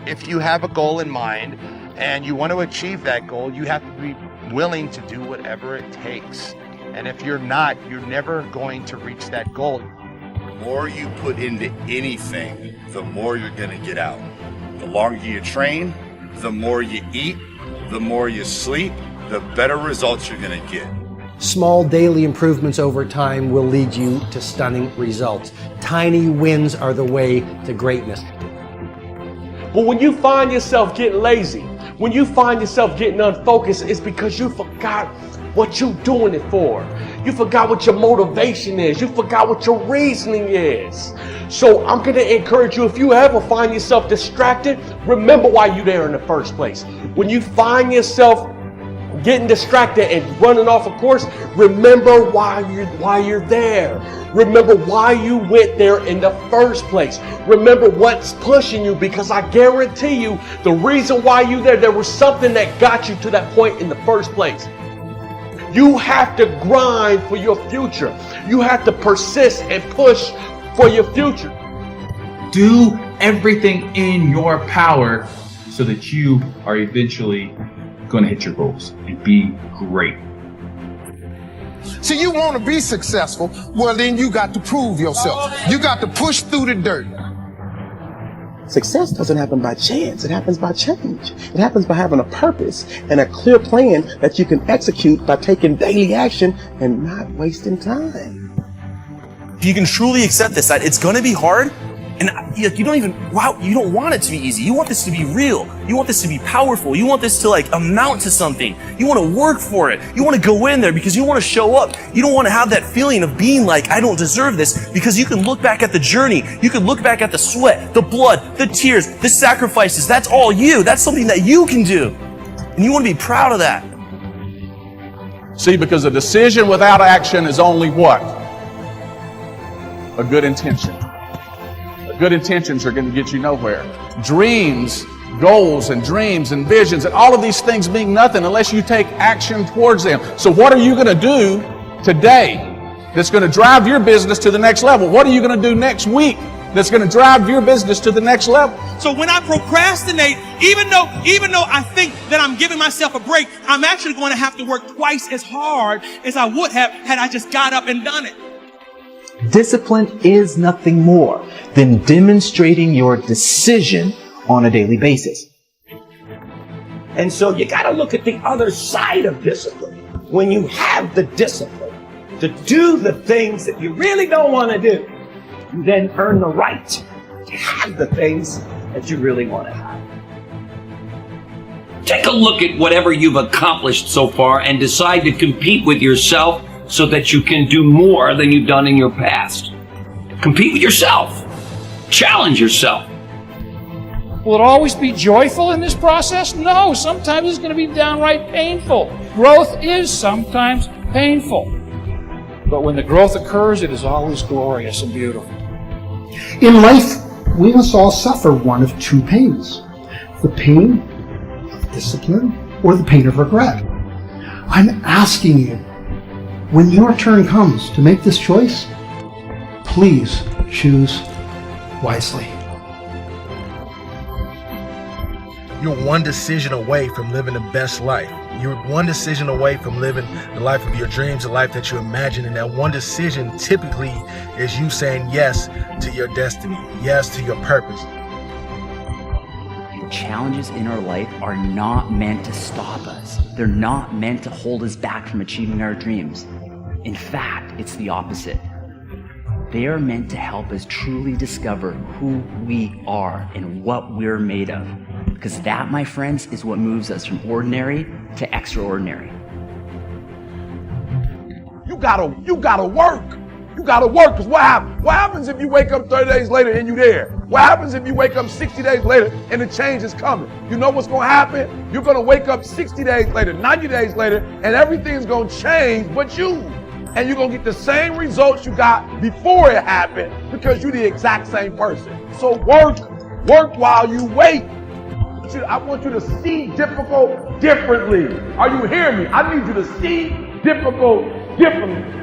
If you have a goal in mind and you want to achieve that goal, you have to be willing to do whatever it takes. And if you're not, you're never going to reach that goal. The more you put into anything, the more you're going to get out. The longer you train, the more you eat, the more you sleep, the better results you're going to get. Small daily improvements over time will lead you to stunning results. Tiny wins are the way to greatness. But when you find yourself getting lazy, when you find yourself getting unfocused, it's because you forgot what you're doing it for. You forgot what your motivation is. You forgot what your reasoning is. So I'm going to encourage you, if you ever find yourself distracted, remember why you're there in the first place. When you find yourself getting distracted and running off a course, remember why you're there. Remember why you went there in the first place. Remember what's pushing you, because I guarantee you the reason why you're there was something that got you to that point in the first place. You have to grind for your future. You have to persist and push for your future. Do everything in your power so that you are eventually going to hit your goals and be great. So you want to be successful, well then you got to prove yourself. You got to push through the dirt. Success doesn't happen by chance, it happens by change. It happens by having a purpose and a clear plan that you can execute by taking daily action and not wasting time. If you can truly accept this, that it's going to be hard, and you don't want it to be easy. You want this to be real. You want this to be powerful. You want this to amount to something. You want to work for it. You want to go in there because you want to show up. You don't want to have that feeling of being like, I don't deserve this, because you can look back at the journey. You can look back at the sweat, the blood, the tears, the sacrifices. That's all you. That's something that you can do. And you want to be proud of that. See, because a decision without action is only what? A good intention. Good intentions are going to get you nowhere. Dreams, goals and dreams and visions and all of these things mean nothing unless you take action towards them. So what are you going to do today that's going to drive your business to the next level? What are you going to do next week that's going to drive your business to the next level? So when I procrastinate, even though I think that I'm giving myself a break, I'm actually going to have to work twice as hard as I would have had I just got up and done it. Discipline is nothing more than demonstrating your decision on a daily basis. And so you got to look at the other side of discipline. When you have the discipline to do the things that you really don't want to do, you then earn the right to have the things that you really want to have. Take a look at whatever you've accomplished so far and decide to compete with yourself so that you can do more than you've done in your past. Compete with yourself. Challenge yourself. Will it always be joyful in this process? No, sometimes it's going to be downright painful. Growth is sometimes painful. But when the growth occurs, it is always glorious and beautiful. In life, we must all suffer one of two pains. The pain of discipline or the pain of regret. I'm asking you, when your turn comes to make this choice, please choose wisely. You're one decision away from living the best life. You're one decision away from living the life of your dreams, the life that you imagine. And that one decision typically is you saying yes to your destiny, yes to your purpose. The challenges in our life are not meant to stop us. They're not meant to hold us back from achieving our dreams. In fact, it's the opposite. They are meant to help us truly discover who we are and what we're made of. Because that, my friends, is what moves us from ordinary to extraordinary. You gotta work. You gotta work, because what happens if you wake up 30 days later and you there? What happens if you wake up 60 days later and the change is coming? You know what's gonna happen? You're gonna wake up 60 days later, 90 days later, and everything's gonna change but you. And you're gonna get the same results you got before it happened, because you're the exact same person. So work while you wait. I want you to see difficult differently. Are you hearing me? I need you to see difficult differently.